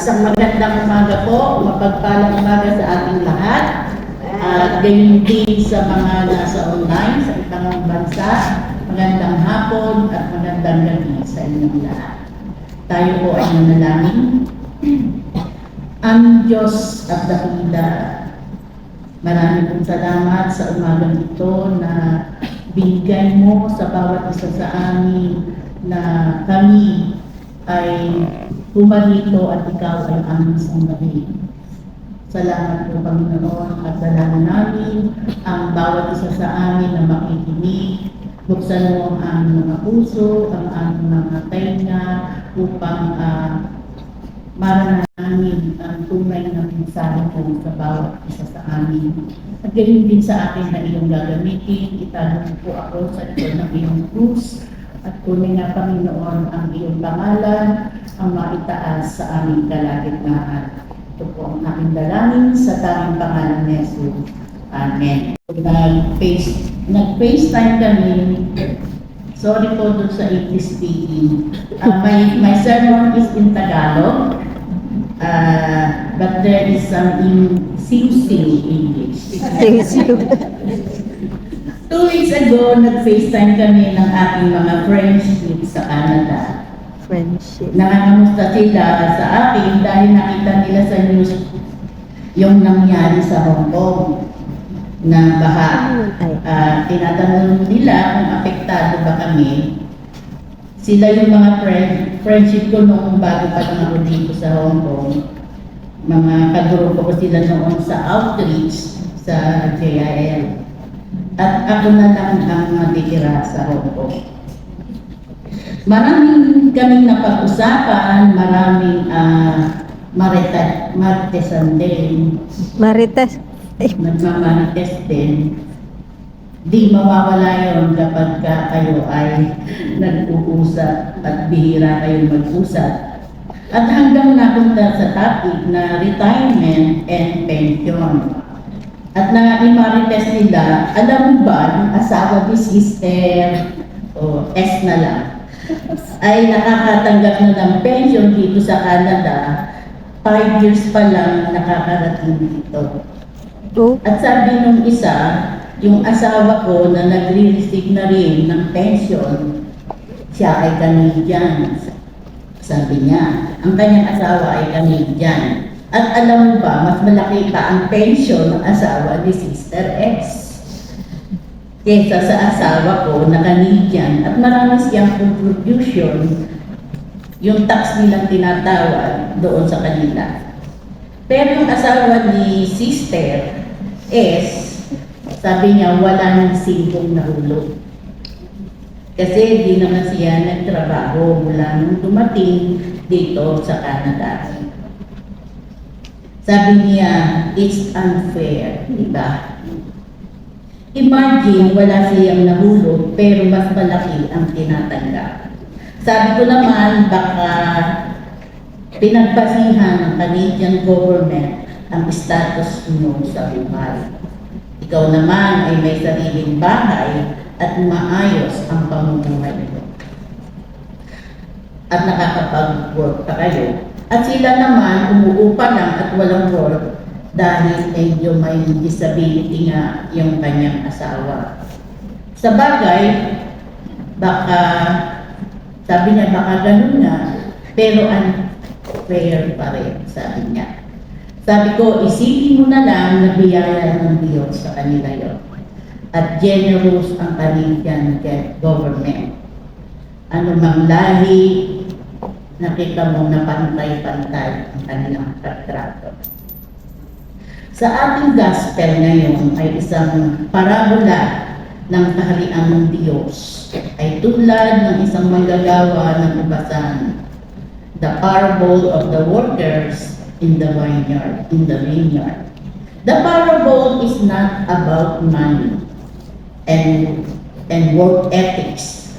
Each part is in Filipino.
Isang magandang umaga po, mapagpalang umaga sa ating lahat. Gayon din sa mga nasa online, sa ibang bansa. Magandang hapon at magandang gabi sa inyong lahat. Tayo po ay nanalangin. Ang Diyos at Dakila, marami pong salamat sa umagang ito na binigay mo sa bawat isa sa amin na kami ay pumarito at ikaw ay aming sambahin. Salamat po Panginoon at salamat namin ang bawat isa sa amin na makikinig. Buksan mo ang aming mga puso, ang aming mga tenga upang maranasan namin ang tunay na mensahe po sa bawat isa sa amin. At gayon din sa akin na iyong gagamitin, itanong po ako sa likod ng iyong krus at kunin nga Panginoon ang iyong pangalan ang maitaas sa aming kalagitnaan. Ito po ang aking dalangin sa tanging pangalan ni Jesus. Amen. Nag-FaceTime kami. Sorry po doon sa English speaking. My sermon is in Tagalog. But there is some in Sing-Sing English. 2 weeks ago, nag-FaceTime kami ng aking mga friendship sa Canada. Nangangamusta sila sa akin dahil nakita nila sa news yung nangyari sa Hong Kong na baha. Tinatanong nila kung apektado ba kami. Sila yung mga friendship ko noong bago pa lang ako dito sa Hong Kong. Mga kagrupo ko sila noon sa outreach sa JIL. At ako na lang ang natitira sa Hong Kong. Maraming kaming napag-usapan, maraming maritesan din. Marites? Nagmamarites din. Di mawawala yun kapag kayo ay nag-uusap at bihira kayo mag-usap. At hanggang napunta sa topic na retirement and pension. At na-imarites nila, alam mo ba, yung asawa ni Sister, S na lang, ay nakakatanggap na ng pension dito sa Canada, 5 years pa lang nakakarating dito. At sabi nung isa, yung asawa ko na nagre-receive na rin ng pension, siya ay Canadian. Sabi niya, ang kanyang asawa ay Canadian. At alam mo ba, mas malaki pa ang pension ng asawa ni Sister X kesa sa asawa ko na Canadian. At marami siyang contribution, yung tax nilang tinatawag doon sa kanila. Pero yung asawa ni Sister S, sabi niya wala ng singkong nahulog. Kasi di naman siya nagtrabaho mula nung dumating dito sa Canada. Sabi niya, it's unfair, di ba? Imagine, wala siyang nahulog, pero mas malaki ang tinatanggap. Sabi ko naman, baka pinagbasihan ng Canadian government ang status mo sa buhay. Ikaw naman ay may sariling bahay at maayos ang pamumuhay mo. At nakakapag-work pa kayo. At sila naman umuupa lang at walang work dahil medyo may disability nga yung kanyang asawa. Sa bagay, baka, sabi niya baka ganun nga, pero unfair pa rin, sabi niya. Sabi ko, isipin mo na lang na biyaya ng Diyos sa kanila yon. At generous ang Canadian government. Ano mang lahi, nakita mo na pantay-pantay ang kanilang pagtrato. Sa ating gospel ngayon ay isang parabola ng kaharian ng Diyos. Ay tulad ng isang manggagawa ng ubasan. The parable of the workers in the vineyard. The parable is not about money and work ethics.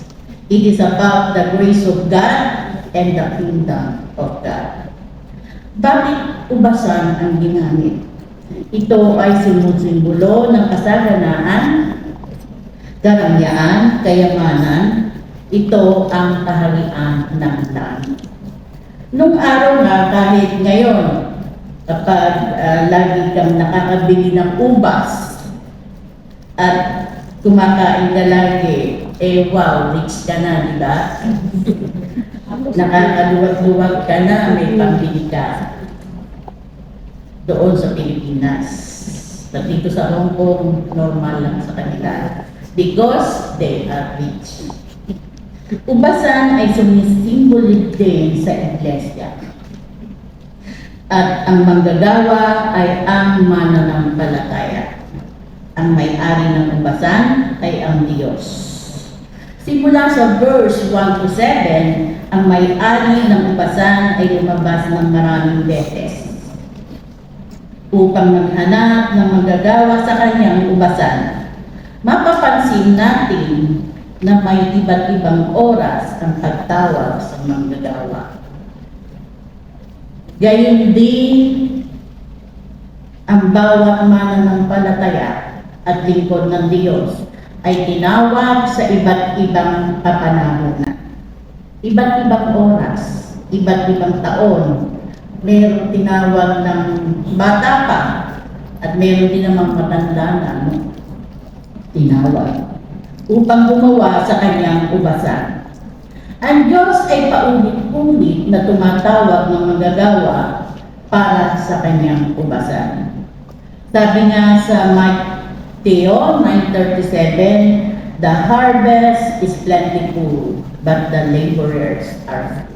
It is about the grace of God and the kingdom of God. Bakit ubasan ang ginamit? Ito ay sumusimbolo ng kasaganaan, karangyaan, kayamanan. Ito ang kaharian ng langit. Nung araw na, kahit ngayon, kapag lagi kang nakakabili ng ubas at kumakain ka lagi, wow, rich ka na, di ba? Nakakaluwag-luwag ka na, may pambili ka doon sa Pilipinas. At dito sa Hong Kong, normal lang sa kanila because they are rich. Ubasan ay sumisimbolo din sa iglesia. At ang manggagawa ay ang mananampalataya. Ang may-ari ng ubasan ay ang Diyos. Simula sa verse 1 to 7, ang may-ari ng ubasan ay lumabas ng maraming beses upang maghanap ng manggagawa sa kanyang ubasan. Mapapansin natin na may iba't ibang oras ang pagtawag sa manggagawa. Gayon din ang bawat mananampalataya at lingkod ng Diyos ay tinawag sa iba't ibang kapanahunan. Iba't ibang oras, iba't ibang taon. Mayroong tinawag ng bata pa at mayroon din namang matanda na tinawag upang gumawa sa kanyang ubasan. Ang Diyos ay paulit-ulit na tumatawag ng manggagawa para sa kanyang ubasan. Sabi nga sa Mateo 9:37, "The harvest is plentiful, but the laborers are few."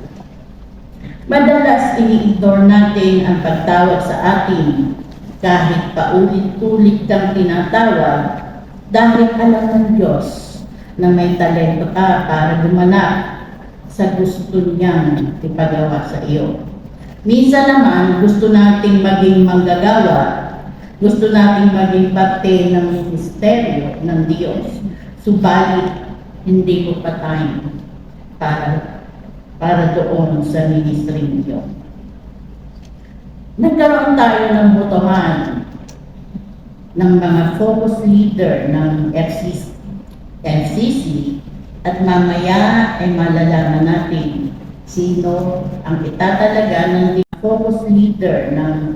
Madalas ini-ignore natin ang pagtawag sa atin kahit paulit-ulit kang tinatawag dahil alam ng Diyos na may talento ka para gumanap sa gusto niyang ipagawa sa iyo. Minsan naman gusto nating maging manggagawa, gusto nating maging parte ng ministeryo ng Diyos. Subalit, hindi ko pa time para doon sa ministry niyo. Nagkaroon tayo ng botohan ng mga focus leader ng FCC at mamaya ay malalaman natin sino ang itatalaga ng focus leader ng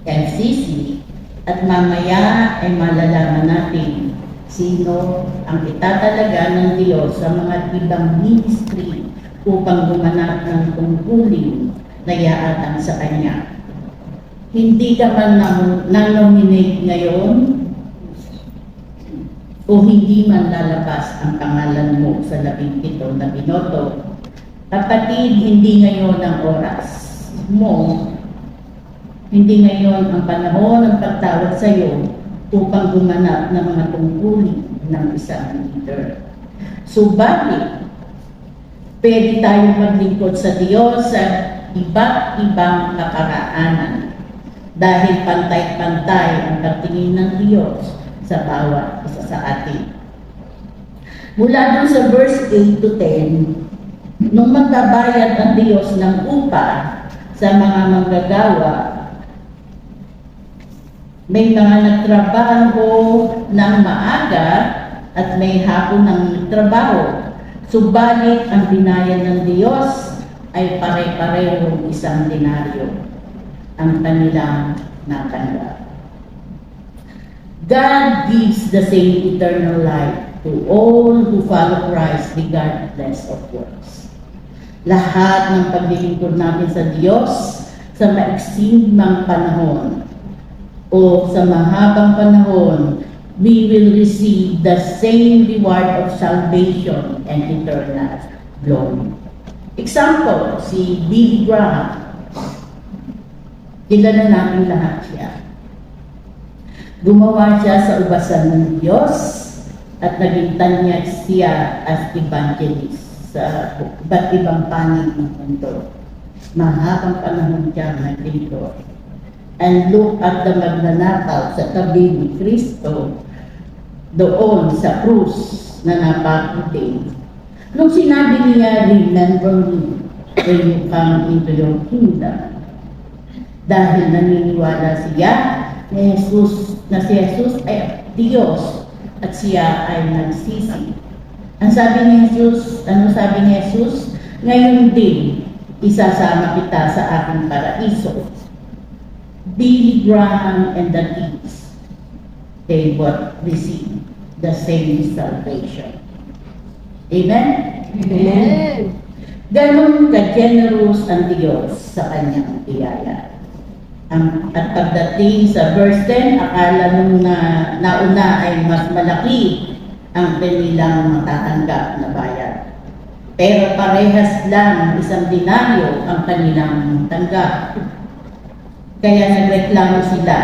FCC at mamaya ay malalaman natin sino ang itatalaga ng Diyos sa mga ibang ministry upang gumanap ng tungkulin na iaatang sa Kanya. Hindi ka man nang-nominate ngayon o hindi man lalabas ang pangalan mo sa 17 na binoto, kapatid, hindi ngayon ang oras mo, hindi ngayon ang panahon ng pagtawag sa iyo upang gumanap ng mga tungkulin ng isang leader. Subalit, pwede tayong maglingkod sa Diyos sa iba't ibang kaparaanan dahil pantay-pantay ang pagtingin ng Diyos sa bawat isa sa atin. Mula dun sa verse 8 to 10, nung magbabayad ang Diyos ng upa sa mga manggagawa, may mga nagtrabaho ng maaga at may hapon ng trabaho. Subalit ang binayad ng Diyos ay pare-parehong 1 denaryo ang kanilang natanggap. God gives the same eternal life to all who follow Christ regardless of works. Lahat ng paglilingkod natin sa Diyos sa maiksing panahon o sa mahabang panahon, we will receive the same reward of salvation and eternal glory. Example, si Billy Graham. Kilala natin lahat siya. Gumawa siya sa ubasan ng Diyos at naging tanyag siya as evangelist sa iba't ibang panig ng mundo. Mahabang panahon siya naglingkod. And look at the magnanakaw sa tabi ni Kristo doon sa krus na napaputin. Nung sinabi niya, "Remember me when you come into your kingdom," dahil naniniwala siya na si Jesus ay Diyos at siya ay nagsisi. Ang sabi ni Jesus, ano sabi ni Jesus? Ngayon din, isasama kita sa aking paraiso. Billy Graham and the Thieves, they would receive the same salvation. Amen? Amen. Ganon ka-generous ang Diyos sa kanyang biyaya. At pagdating sa verse 10, akala nung nauna ay mas malaki ang kanilang matatanggap na bayad. Pero parehas lang 1 denaryo ang kanilang tanggap. Kaya nagreklamo sila.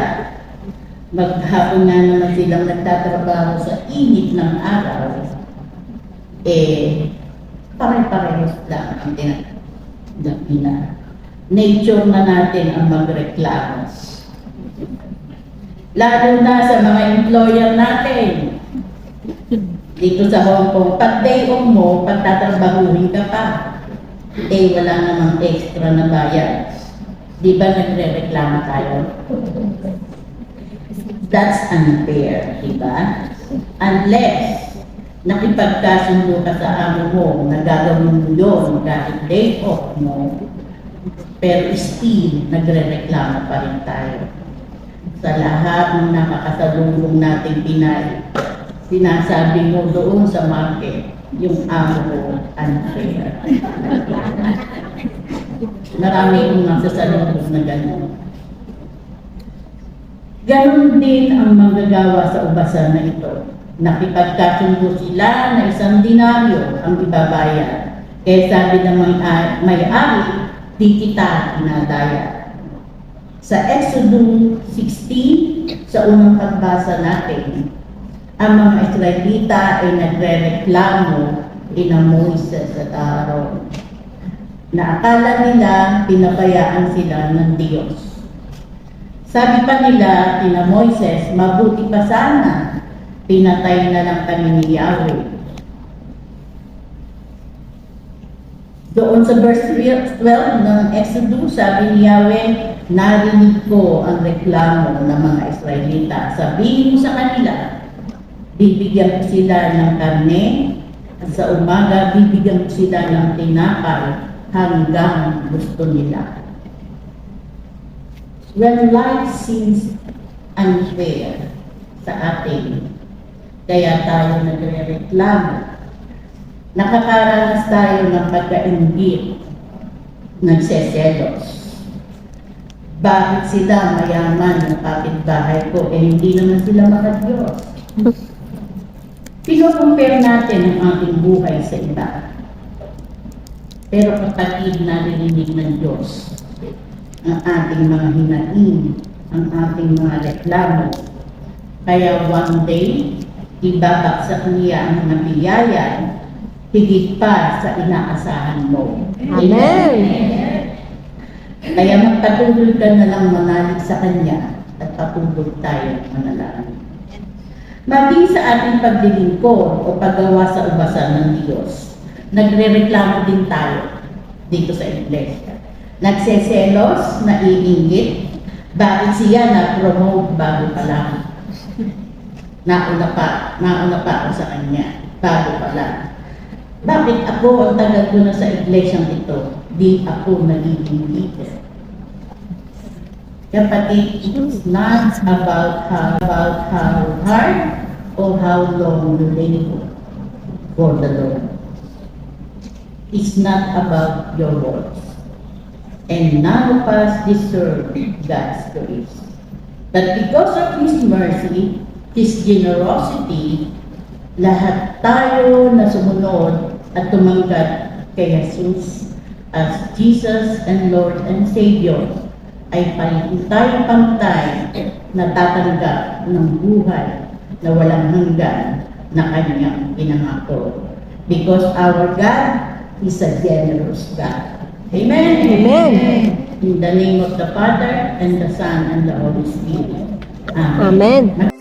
Maghapon nga naman silang nagtatrabaho sa init ng araw. Pare-parehas lang ang tinatawag nila. Nature na natin ang magreklamo. Lalo na sa mga employer natin. Dito sa Hong Kong, pag day off mo, pagtatrabahuhin ka pa. Wala namang extra na bayad. Di ba nagre-reklamo tayo? That's unfair, di ba? Unless nakipagkasundo ka sa amo mo, nagagawin mo yun kahit day off mo, pero still nagre-reklamo pa rin tayo. Sa lahat ng nakakasalubong nating Pinay, sinasabi mo doon sa market, yung amo mo unfair. Marami kong nasasalubong na gano'n. Ganon din ang manggagawa sa ubasan na ito. Nakipagkasundo sila na 1 denaryo ang ibabayad. Kaya sabi ng may-ari, di kita inadaya. Sa Exodus 16, sa unang pagbasa natin, ang mga Israelita ay nagre-reklamo kina Moises at Aaron na akala nila pinabayaan sila ng Diyos. Sabi pa nila kina Moises, mabuti pa sana pinatay na lang kami ni Yahweh. Doon sa verse 12 ng Exodus, sabi ni Yahweh, narinig ko ang reklamo ng mga Israelita. Sabihin mo sa kanila, bibigyan ko sila ng karne, at sa umaga bibigyan ko sila ng tinapay hanggang gusto nila. When life seems unfair sa atin, kaya tayo nagre-reklamo. Nakakaranas tayo ng pagkainggit, nagseselos. Bakit sila mayaman ng kapitbahay ko hindi naman sila mga Diyos? Pino-compare natin ang ating buhay sa iba. Pero kapatid narinig ng Diyos ang ating mga hinaing, ang ating mga reklamo. Kaya one day, ibabagsak niya ang mga biyaya higit pa sa inaasahan mo. Amen. Kaya magpatuloy ka na lang manalig sa Kanya at patuloy tayo manalangin. Maging sa ating paglilingkod o paggawa sa ubasan ng Diyos, nagre-reklamo din tayo dito sa iglesia. Nagseselos, naiinggit, bakit siya na-promote bago pa lang? Nauna pa ako sa kanya, bago pa lang. Bakit ako ang tagal ko na sa iglesyang ito, di ako nagiging leader? Kapatid, it's not about how hard or how long you labor for the Lord. It's not about your works. And none of us deserve God's grace. But because of His mercy, His generosity, lahat tayo na sumunod at tumanggap kay Jesus as Jesus and Lord and Savior ay pantay na tatanggap ng buhay na walang hanggan na Kanyang pinangako. Because our God is a generous God. Amen? Amen. In the name of the Father, and the Son, and the Holy Spirit. Amen.